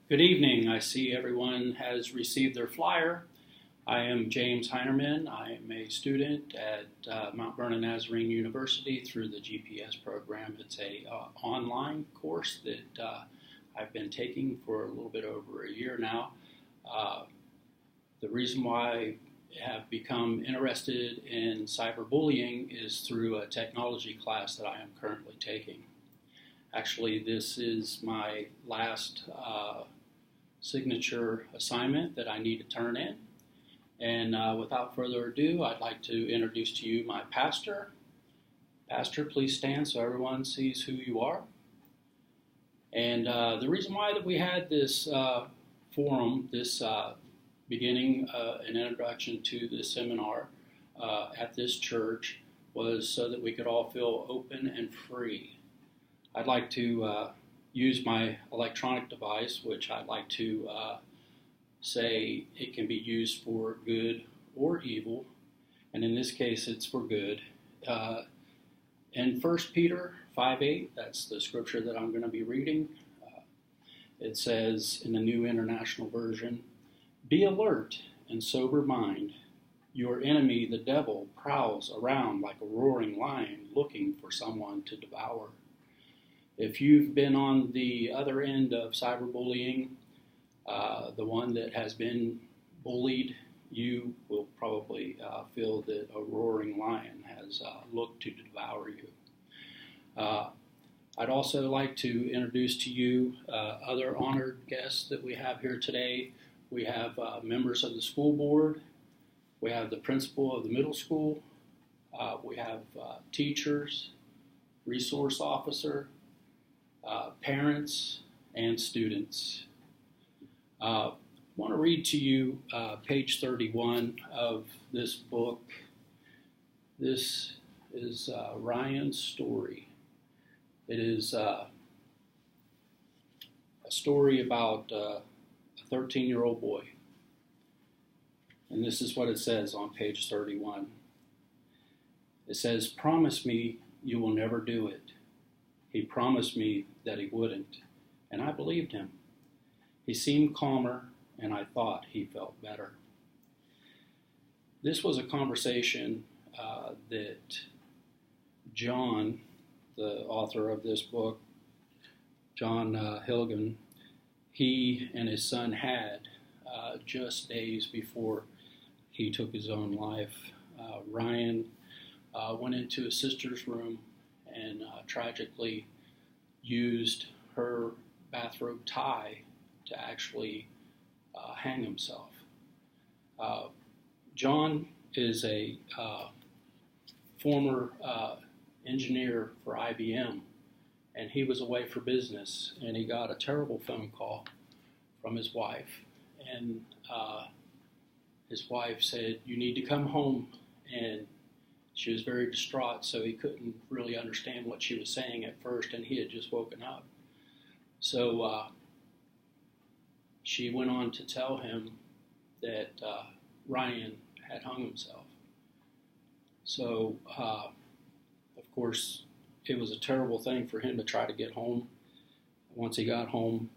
Good evening. I see everyone has received their flyer. I am James Heinerman. I am a student at Mount Vernon Nazarene University through the GPS program. It's a online course that I've been taking for a little bit over a year now. The reason why I have become interested in cyberbullying is through a technology class that I am currently taking. Actually, this is my last signature assignment that I need to turn in. And without further ado, I'd like to introduce to you my pastor. Pastor, please stand so everyone sees who you are. And the reason why that we had this forum, this beginning an introduction to this seminar at this church, was so that we could all feel open and free. I'd like to use my electronic device, which I'd like to say it can be used for good or evil, and in this case it's for good. In 1 Peter 5:8, that's the scripture that I'm going to be reading. It says in the New International Version, "Be alert and sober mind. Your enemy, the devil, prowls around like a roaring lion looking for someone to devour." If you've been on the other end of cyberbullying, the one that has been bullied, you will probably feel that a roaring lion has looked to devour you. I'd also like to introduce to you other honored guests that we have here today. We have members of the school board. We have the principal of the middle school. We have teachers, resource officer, parents, and students. I want to read to you page 31 of this book. This is Ryan's story. It is a story about a 13-year-old boy. And this is what it says on page 31. It says, "Promise me you will never do it." He promised me that he wouldn't, and I believed him. He seemed calmer, and I thought he felt better. This was a conversation that John, the author of this book, John Hilgen, he and his son had just days before he took his own life. Ryan went into his sister's room and tragically used her bathrobe tie to actually hang himself. John is a former engineer for IBM, and he was away for business, and he got a terrible phone call from his wife, and his wife said, "You need to come home," and she was very distraught, so he couldn't really understand what she was saying at first, and he had just woken up. So she went on to tell him that Ryan had hung himself. So, of course, it was a terrible thing for him to try to get home. Once he got home,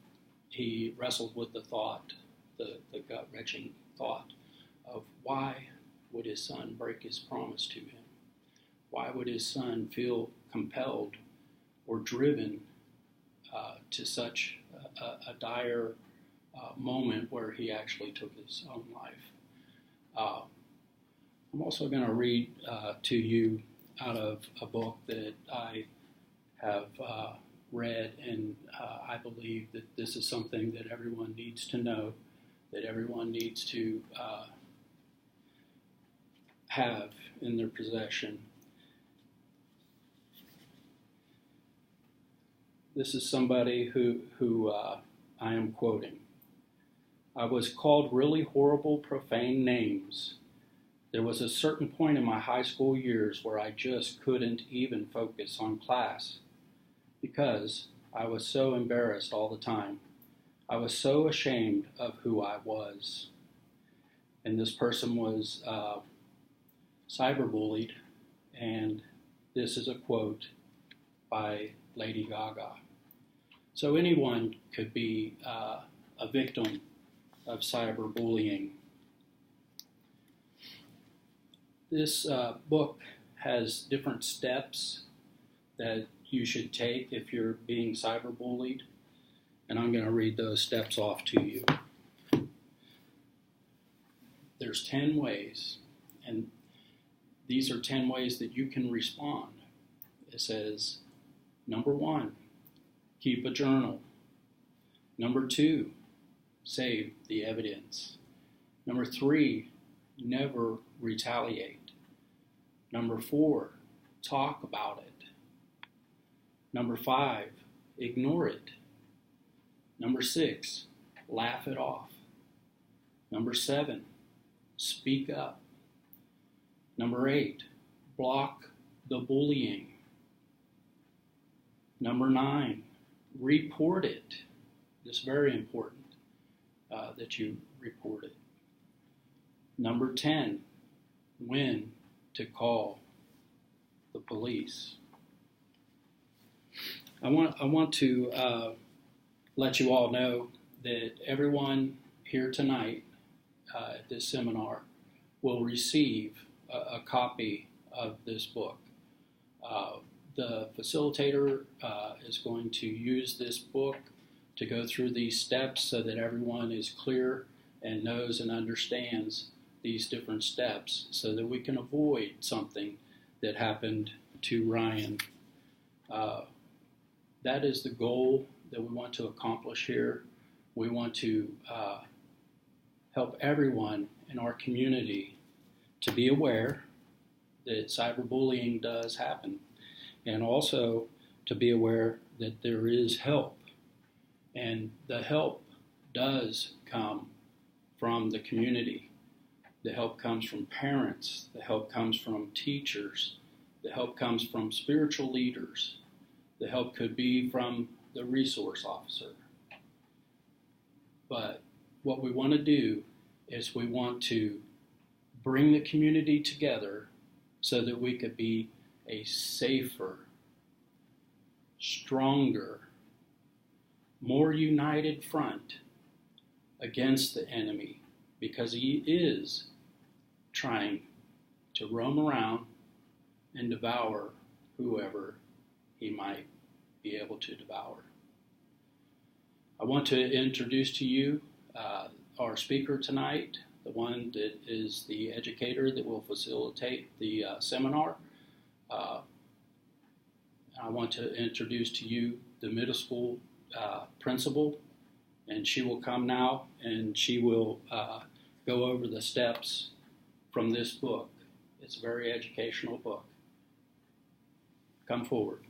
he wrestled with the thought, the gut-wrenching thought of why would his son break his promise to him? Why would his son feel compelled or driven to such a dire moment where he actually took his own life? I'm also going to read to you out of a book that I have read, and I believe that this is something that everyone needs to know, that everyone needs to have in their possession. This is somebody who I am quoting. "I was called really horrible, profane names. There was a certain point in my high school years where I just couldn't even focus on class because I was so embarrassed all the time. I was so ashamed of who I was." And this person was cyberbullied, and this is a quote by Lady Gaga. So anyone could be a victim of cyberbullying. This book has different steps that you should take if you're being cyberbullied, and I'm going to read those steps off to you. There's 10 ways, and these are 10 ways that you can respond. It says, number 1, keep a journal. Number 2, save the evidence. Number 3, never retaliate. Number 4, talk about it. Number 5, ignore it. Number 6, laugh it off. Number 7, speak up. Number 8, block the bullying. Number 9, report it. It's very important that you report it. Number 10, when to call the police. I want to let you all know that everyone here tonight at this seminar will receive a copy of this book. The facilitator is going to use this book to go through these steps so that everyone is clear and knows and understands these different steps so that we can avoid something that happened to Ryan. That is the goal that we want to accomplish here. We want to help everyone in our community to be aware that cyberbullying does happen, and also to be aware that there is help. And the help does come from the community. The help comes from parents. The help comes from teachers. The help comes from spiritual leaders. The help could be from the resource officer. But what we want to do is we want to bring the community together so that we could be a safer, stronger, more united front against the enemy, because he is trying to roam around and devour whoever he might be able to devour. I want to introduce to you our speaker tonight, the one that is the educator that will facilitate the seminar. I want to introduce to you the middle school principal, and she will come now and she will go over the steps from this book. It's a very educational book. Come forward.